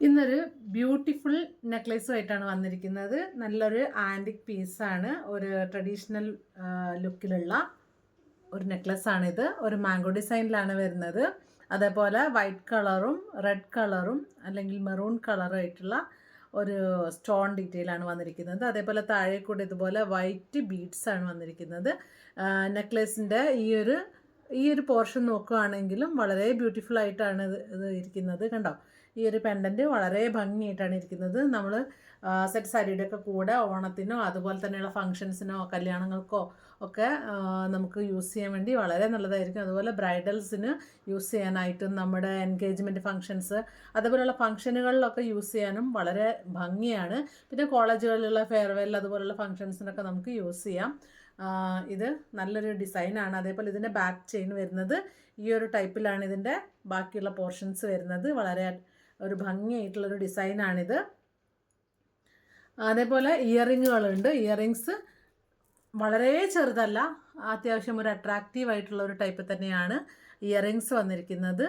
ഇന്നൊരു ബ്യൂട്ടിഫുൾ നെക്ലേസുമായിട്ടാണ് വന്നിരിക്കുന്നത്. നല്ലൊരു ആൻറ്റിക് പീസാണ്. ഒരു ട്രഡീഷണൽ ലുക്കിലുള്ള ഒരു നെക്ലസ്സാണിത്. ഒരു മാംഗോ ഡിസൈനിലാണ് വരുന്നത്. അതേപോലെ വൈറ്റ് കളറും റെഡ് കളറും അല്ലെങ്കിൽ മെറൂൺ കളറുമായിട്ടുള്ള ഒരു സ്റ്റോൺ ഡീറ്റെയിലാണ് വന്നിരിക്കുന്നത്. അതേപോലെ താഴെ കൂടെ ഇതുപോലെ വൈറ്റ് ബീഡ്സാണ് വന്നിരിക്കുന്നത്. നെക്ലേസിൻ്റെ ഈ ഒരു പോർഷൻ നോക്കുകയാണെങ്കിലും വളരെ ബ്യൂട്ടിഫുൾ ആയിട്ടാണ് ഇത് ഇരിക്കുന്നത്. കണ്ടോ, ഈ ഒരു പെൻഡൻറ്റ് വളരെ ഭംഗിയായിട്ടാണ് ഇരിക്കുന്നത്. നമ്മൾ സെറ്റ് സാരിയുടെ ഒക്കെ കൂടെ ഓണത്തിനോ അതുപോലെ തന്നെയുള്ള ഫങ്ഷൻസിനോ കല്യാണങ്ങൾക്കോ ഒക്കെ നമുക്ക് യൂസ് ചെയ്യാൻ വേണ്ടി വളരെ നല്ലതായിരിക്കും. അതുപോലെ ബ്രൈഡൽസിന് യൂസ് ചെയ്യാനായിട്ടും നമ്മുടെ എൻഗേജ്മെൻറ്റ് ഫങ്ഷൻസ് അതുപോലെയുള്ള ഫങ്ഷനുകളിലൊക്കെ യൂസ് ചെയ്യാനും വളരെ ഭംഗിയാണ്. പിന്നെ കോളേജുകളിലുള്ള ഫെയർവെൽ അതുപോലുള്ള ഫങ്ഷൻസിനൊക്കെ നമുക്ക് യൂസ് ചെയ്യാം. ഇത് നല്ലൊരു ഡിസൈനാണ്. അതേപോലെ ഇതിൻ്റെ ബാക്ക് ചെയിൻ വരുന്നത് ഈ ഒരു ടൈപ്പിലാണ്. ഇതിൻ്റെ ബാക്കിയുള്ള പോർഷൻസ് വരുന്നത് വളരെ ഒരു ഭംഗിയായിട്ടുള്ളൊരു ഡിസൈനാണിത്. അതേപോലെ ഇയറിങ്ങുകളുണ്ട്. ഇയറിങ്സ് വളരെ ചെറുതല്ല, അത്യാവശ്യം ഒരു അട്രാക്റ്റീവ് ആയിട്ടുള്ള ഒരു ടൈപ്പ് തന്നെയാണ് ഇയറിങ്സ് വന്നിരിക്കുന്നത്.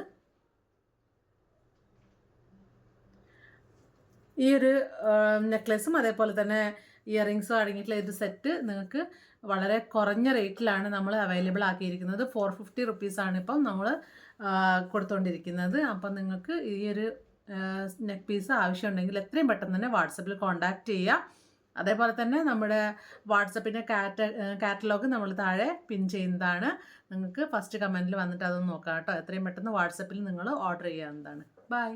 ഈ ഒരു നെക്ലേസും അതേപോലെ തന്നെ ഇയറിങ്സും അടങ്ങിയിട്ടുള്ള ഒരു സെറ്റ് നിങ്ങൾക്ക് വളരെ കുറഞ്ഞ റേറ്റിലാണ് നമ്മൾ അവൈലബിൾ ആക്കിയിരിക്കുന്നത്. 450 റുപ്പീസാണ് ഇപ്പം നമ്മൾ കൊടുത്തുകൊണ്ടിരിക്കുന്നത്. അപ്പം നിങ്ങൾക്ക് ഈ ഒരു നെക്ക് പീസ് ആവശ്യമുണ്ടെങ്കിൽ എത്രയും പെട്ടെന്ന് തന്നെ വാട്സപ്പിൽ കോൺടാക്റ്റ് ചെയ്യുക. അതേപോലെ തന്നെ നമ്മുടെ വാട്സപ്പിൻ്റെ കാറ്റലോഗ് നമ്മൾ താഴെ പിൻ ചെയ്യുന്നതാണ്. നിങ്ങൾക്ക് ഫസ്റ്റ് കമൻറ്റിൽ വന്നിട്ട് അതൊന്ന് നോക്കാം കേട്ടോ. എത്രയും പെട്ടെന്ന് വാട്സപ്പിൽ നിങ്ങൾ ഓർഡർ ചെയ്യാവുന്നതാണ്. ബൈ.